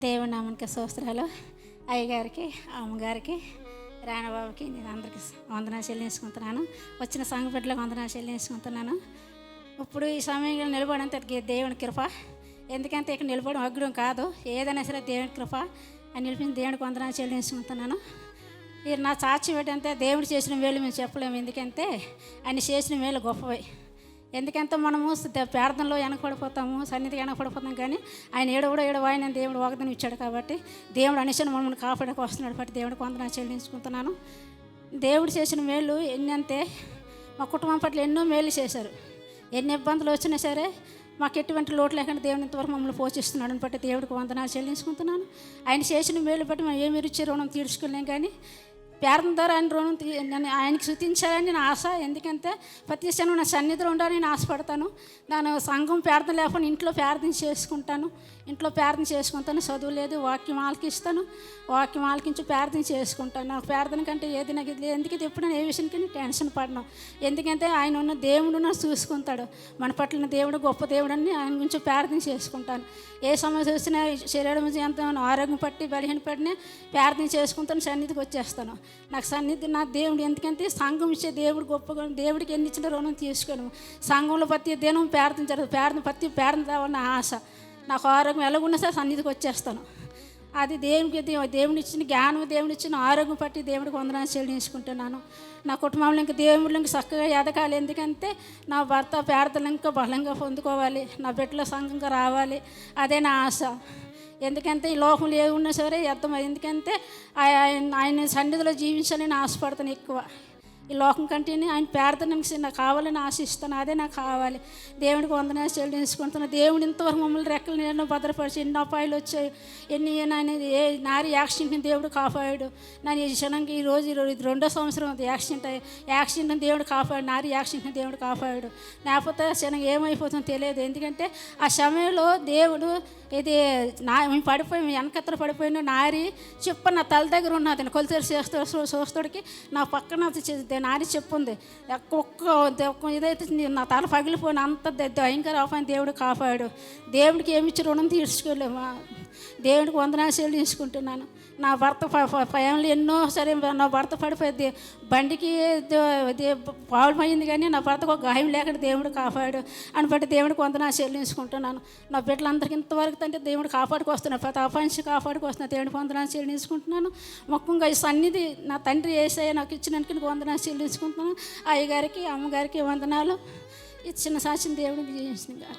దేవుని నామానికి స్తోత్రాలు. అయ్యగారికి, అమ్మగారికి, రాణబాబుకి నేను అందరికీ వందనాలు చెల్లించుకుంటున్నాను. వచ్చిన సంఘ బిడ్డలకు వందనాలు చెల్లించుకుంటున్నాను. ఇప్పుడు ఈ సమయంలో నిలబడంత దేవుని కృప. ఎందుకంటే ఇక్కడ నిలబడడం అగ్గుడం కాదు, ఏదైనా సరే దేవుని కృప. అని నిలిపిన దేవునికి వందనాలు చెల్లించుకుంటున్నాను. ఇది నా సాక్షి ఏంటంటే దేవుడు చేసిన మేలు మేము చెప్పలేము. ఎందుకంటే ఆయన చేసిన మేలు గొప్పవి. ఎందుకంటే మనము ప్రార్థనలో వెనకపడిపోతాము, సన్నిధికి వెనకపడిపోతాం, కానీ ఆయన ఏడవ ఆయన దేవుడు వాగ్దానం ఇచ్చాడు కాబట్టి దేవుడు అనేసి మనల్ని కాపాడకు వస్తున్నాడు. బట్టి దేవుడికి వందనాలు చెల్లించుకుంటున్నాను. దేవుడు చేసిన మేలు ఎన్ని అంటే మా కుటుంబం పట్ల ఎన్నో మేలు చేశారు. ఎన్ని ఇబ్బందులు వచ్చినా సరే మాకు ఎటువంటి లోటు లేకుండా దేవుని ఇంతవరకు మమ్మల్ని పోషిస్తున్నాడు. బట్టి దేవుడికి వందనాలు చెల్లించుకుంటున్నాను. ఆయన చేసిన మేలు బట్టి మేము ఏమి రుచి రుణం తీర్చుకోలేం, కానీ ప్రార్థన ద్వారా ఆయన రుణం నన్ను ఆయనకి శృతించాలని నా ఆశ. ఎందుకంటే ప్రతి క్షణం నా సన్నిధిలో ఉండాలని నేను ఆశపడతాను. నేను సంఘం ప్రార్థన లేకుండా ఇంట్లో ప్రార్థన చేసుకుంటాను. చదువు లేదు, వాక్యం ఆలకిస్తాను. వాక్యం ఆలకించి ప్రార్థన చేసుకుంటాను. నాకు ప్రార్థన కంటే ఏది నాకు ఇది. ఎందుకంటే ఎప్పుడు నేను ఏ విషయానికి నేను టెన్షన్ పడను. ఎందుకంటే ఆయన ఉన్న దేవుడు నన్ను చూసుకుంటాడు. మన పట్ల దేవుడు గొప్ప దేవుడు అని ఆయన గురించి ప్రార్థన చేసుకుంటాను. ఏ సమస్య వచ్చినా శరీరం ఎంత ఆరోగ్యం పట్టి బలహీన పడినా ప్రార్థన చేసుకుంటాను, సన్నిధికి వచ్చేస్తాను. నాకు సన్నిధి నా దేవుడు. ఎందుకంటే సంఘం ఇచ్చే దేవుడు గొప్పగా, దేవుడికి ఎన్ని ఇచ్చిన రుణం తీసుకోను. సంఘంలో ప్రతి దినం ప్రార్థించదు, ప్రార్థన రావాలని ఆశ. నాకు ఆరోగ్యం ఎలాగున్నా సరే సన్నిధికి వచ్చేస్తాను. అది దేవుని ఇచ్చిన జ్ఞానం, దేవుని ఇచ్చిన ఆరోగ్యం పట్టి దేవుడికి వందనాలు చెల్లించుకుంటున్నాను. నా కుటుంబంలో ఇంకా దేవుళ్ళు ఇంకా చక్కగా ఎదగాలి. ఎందుకంటే నా భర్త ప్రార్థనలు ఇంకా బలంగా పొందుకోవాలి, నా బిడ్డలో సంఘంగా రావాలి. అదే నా ఆశ. ఎందుకంటే ఈ లోకంలో ఏ ఉన్నా సరే అర్థం. ఎందుకంటే ఆయన సన్నిధిలో జీవించాలని ఆశపడతాను ఎక్కువ. ఈ లోకం కంటే ఆయన ప్రార్థనకి నాకు కావాలని ఆశిస్తాను. అదే నాకు కావాలి. దేవుడికి వందనాలు చెల్లించుకుంటున్నాను. దేవుడు ఇంతవరకు మమ్మల్ని రెక్కలు ఎన్నో భద్రపరిచి ఎన్ని అపాయాలు వచ్చాయి, ఎన్ని ఆయన ఏ నారి యాక్సిడెంట్ని దేవుడు కాపాడాడు. నన్ను ఈ క్షణంకి ఈరోజు ఇది 2వ సంవత్సరం యాక్సిడెంట్ని దేవుడు కాపాడు. నారి యాక్సిడెంట్ని దేవుడు కాపాడాడు. లేకపోతే క్షణం ఏమైపోతుందో తెలియదు. ఎందుకంటే ఆ సమయంలో దేవుడు ఇది మేము పడిపోయి వెనకత్తలు పడిపోయిన నారి చెప్ప నా తల దగ్గర ఉన్నది. కొలితేరు చూస్తాడికి నా పక్కన నారి చెప్పు ఉంది. ఒక్క ఇదైతే నా తల పగిలిపోయిన అంత భయంకర అపాయం దేవుడు కాపాడు. దేవుడికి ఏమిచ్చి రుణం తీర్చుకోలేము. దేవుడికి వందనాలు చెల్లించుకుంటున్నాను. నా భర్త భయంలో ఎన్నో సరే నా భర్త పడిపోయింది, బండికి పావులమైంది, కానీ నా భర్తకు ఒక గాయం లేకుండా దేవుడు కాపాడు. అని బట్టి దేవుడికి వందనాలు చెల్లించుకుంటున్నాను. నా బిడ్డలందరికీ ఇంతవరకు అంటే దేవుడు కాపాడుకొస్తున్నాడు. ప్రతి అపాయించి కాపాడుకొస్తున్నాను. దేవుడికి వందనాలు చెల్లించుకుంటున్నాను. ముఖ్యంగా ఈ సన్నిధి నా తండ్రి యేసయ్య నాకు ఇచ్చినందుకు వందనాలు చెల్లించుకుంటున్నాను. అయ్యగారికి, అమ్మగారికి వందనాలు. ఇచ్చిన సాక్షిని దేవుడికి జీవించిన గాక.